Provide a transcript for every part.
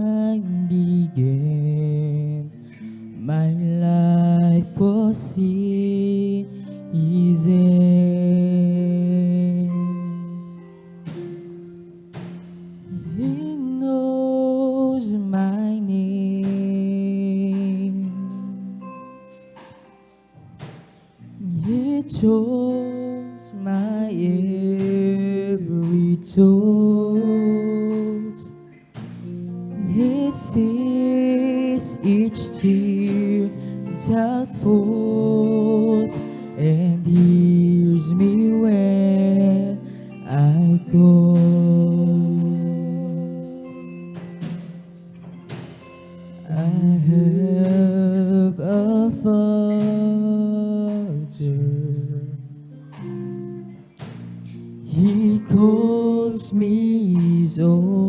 time began, my life was in His hands. He knows my name. He chose my every thought. He sees each tear that falls and hears me when I call. I have a Father. He calls me His own.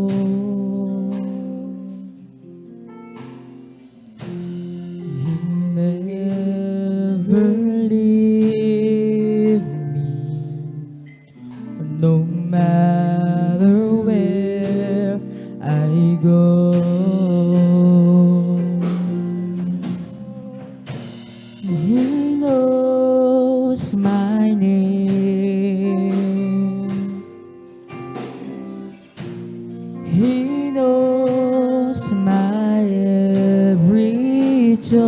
He never leave me, no matter where I go. He knows my name. He knows my every thought.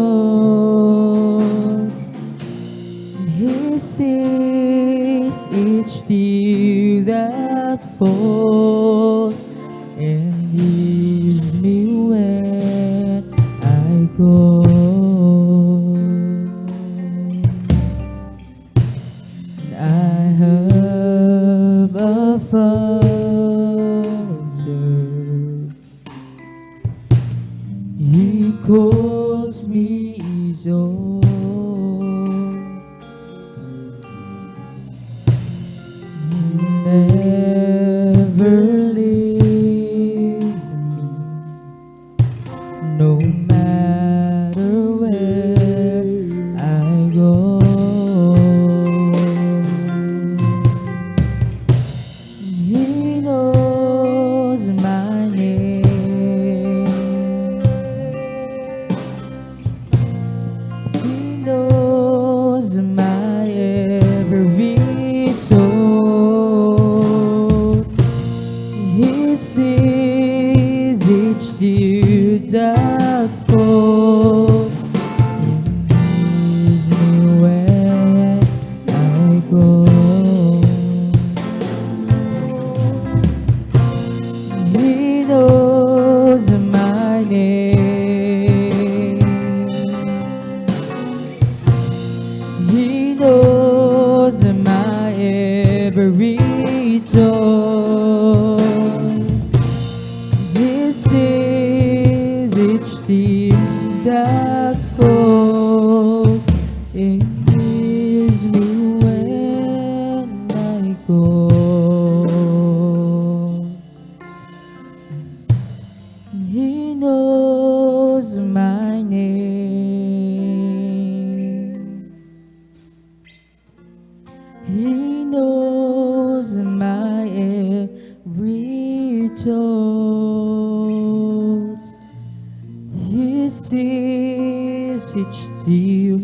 He sees each tear that falls and hears me when I go. I have a Father. He calls me His own. He never leave me, no matter where I go. He knows my name. He knows my every thought. He sees each tear that falls and hears me when I go. He knows my name. He knows my every thought. He sees each tear that falls and hears me when I go. He knows my name. He knows my every thought. He sees each tear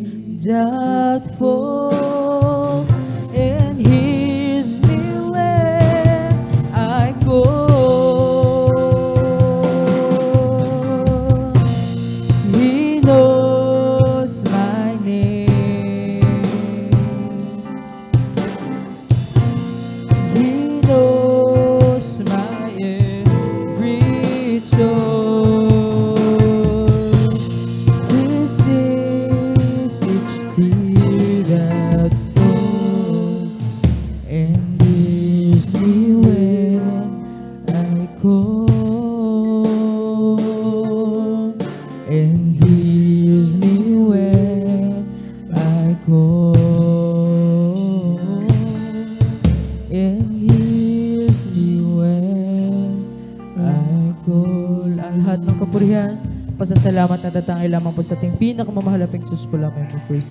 that falls and hears me when I go. He knows my name. He knows my every thought. He sees each tear that falls and hears me when I call. And hears me when I call. And hears me when I call. Ang lahat ng kapurihan, pasasalamat na tatangay lamang po sa ating pinakamamahal na Diyos po lamang po.